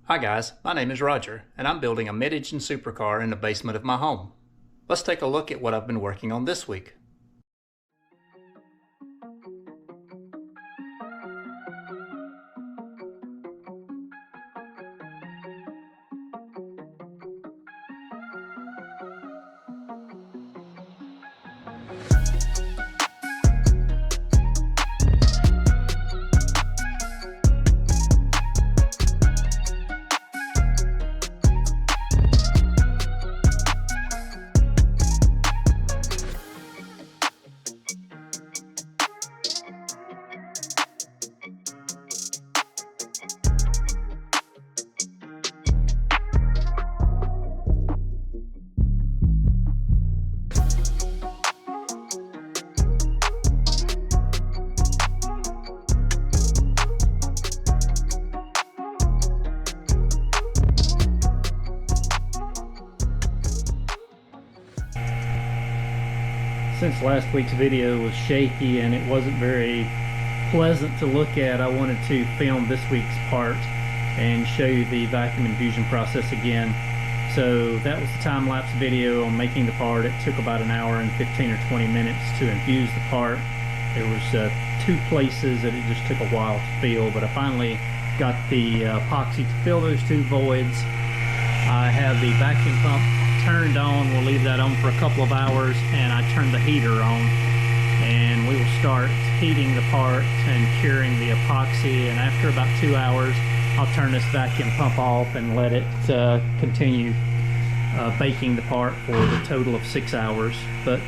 Hi guys, my name is Roger, and I'm building a mid-engine supercar in the basement of my home. Let's take a look at what I've been working on this week. Since last week's video was shaky and it wasn't very pleasant to look at, I wanted to film this week's part and show you the vacuum infusion process again. So that was the time-lapse video on making the part. It took about an hour and 15 or 20 minutes to infuse the part. There was two places that it just took a while to fill, but I finally got the epoxy to fill those two voids. I have the vacuum pump turned on. We'll leave that on for a couple of hours, and I turned the heater on, and we will start heating the part and curing the epoxy. And after about 2 hours, I'll turn this vacuum pump off and let it continue baking the part for the total of 6 hours. But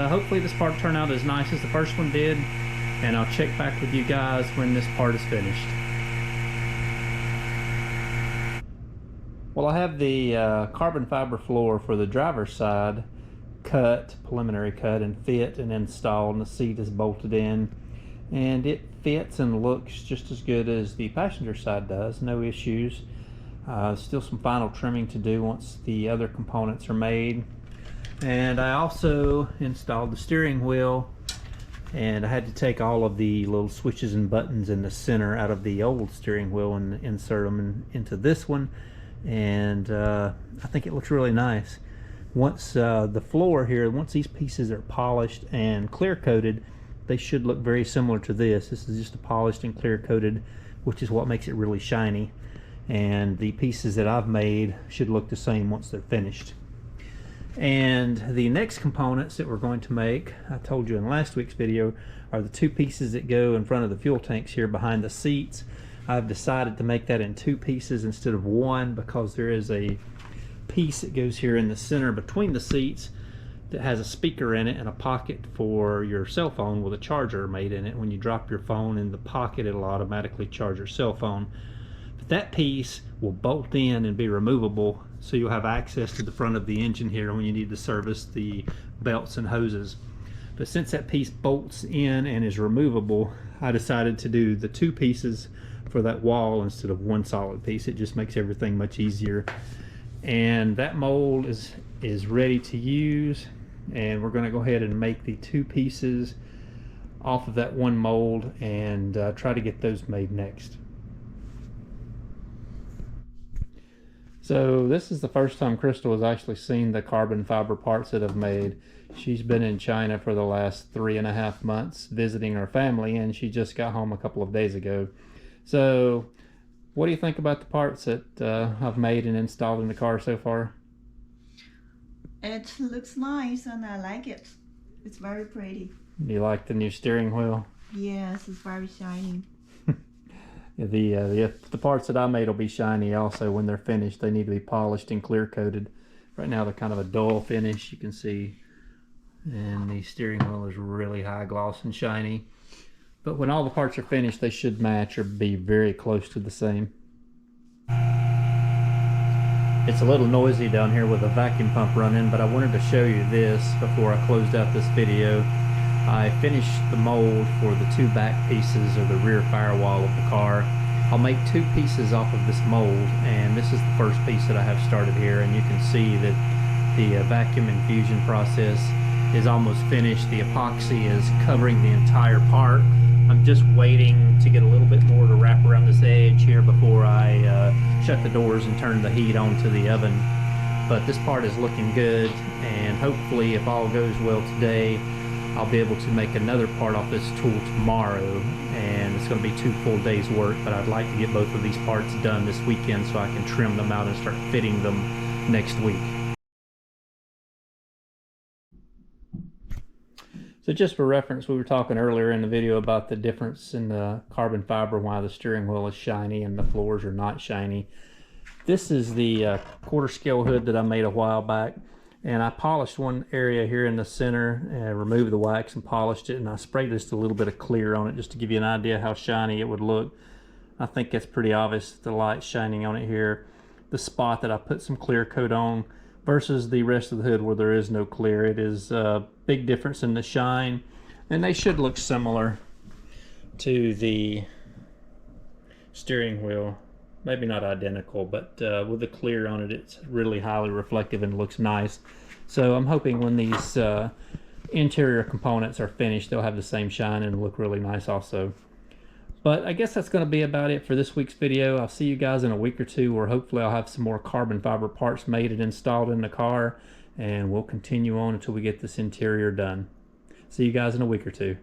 hopefully this part turned out as nice as the first one did, and I'll check back with you guys when this part is finished. Well, I have the carbon fiber floor for the driver's side cut, preliminary cut, and fit and installed, and the seat is bolted in, and it fits and looks just as good as the passenger side does. No issues. Still some final trimming to do once the other components are made. And I also installed the steering wheel, and I had to take all of the little switches and buttons in the center out of the old steering wheel and insert them into this one. And I think it looks really nice. Once the floor here, once these pieces are polished and clear coated, they should look very similar to this. This is just a polished and clear coated, which is what makes it really shiny. And the pieces that I've made should look the same once they're finished. And the next components that we're going to make, I told you in last week's video, are the two pieces that go in front of the fuel tanks here behind the seats. I've decided to make that in two pieces instead of one, because there is a piece that goes here in the center between the seats that has a speaker in it and a pocket for your cell phone with a charger made in it. When you drop your phone in the pocket, it'll automatically charge your cell phone. But that piece will bolt in and be removable, so you'll have access to the front of the engine here when you need to service the belts and hoses. But since that piece bolts in and is removable, I decided to do the two pieces for that wall instead of one solid piece. It just makes everything much easier. And that mold is ready to use, and we're going to go ahead and make the two pieces off of that one mold and try to get those made next. So this is the first time Crystal has actually seen the carbon fiber parts that I've made. She's been in China for the last 3.5 months visiting her family, and she just got home a couple of days ago. So what do you think about the parts that I've made and installed in the car so far? It looks nice and I like it. It's very pretty. Do you like the new steering wheel? Yes, it's very shiny. The parts that I made will be shiny also when they're finished. They need to be polished and clear coated. Right now they're kind of a dull finish, you can see. And the steering wheel is really high gloss and shiny. But when all the parts are finished, they should match or be very close to the same. It's a little noisy down here with a vacuum pump running, but I wanted to show you this before I closed out this video. I finished the mold for the two back pieces of the rear firewall of the car. I'll make two pieces off of this mold, and this is the first piece that I have started here, and you can see that the vacuum infusion process is almost finished. The epoxy is covering the entire part. I'm just waiting to get a little bit more to wrap around this edge here before I shut the doors and turn the heat on to the oven. But this part is looking good, and hopefully if all goes well today, I'll be able to make another part off this tool tomorrow, and it's going to be 2 full days work, but I'd like to get both of these parts done this weekend so I can trim them out and start fitting them next week. So just for reference, we were talking earlier in the video about the difference in the carbon fiber, why the steering wheel is shiny and the floors are not shiny. This is the quarter scale hood that I made a while back, and I polished one area here in the center and removed the wax and polished it, and I sprayed just a little bit of clear on it just to give you an idea how shiny it would look. I think it's pretty obvious, the light shining on it here. The spot that I put some clear coat on versus the rest of the hood where there is no clear. It is a big difference in the shine, and they should look similar to the steering wheel. Maybe not identical, but with the clear on it, it's really highly reflective and looks nice. So I'm hoping when these interior components are finished, they'll have the same shine and look really nice also. But I guess that's going to be about it for this week's video. I'll see you guys in a week or two, where hopefully I'll have some more carbon fiber parts made and installed in the car, and we'll continue on until we get this interior done. See you guys in a week or two.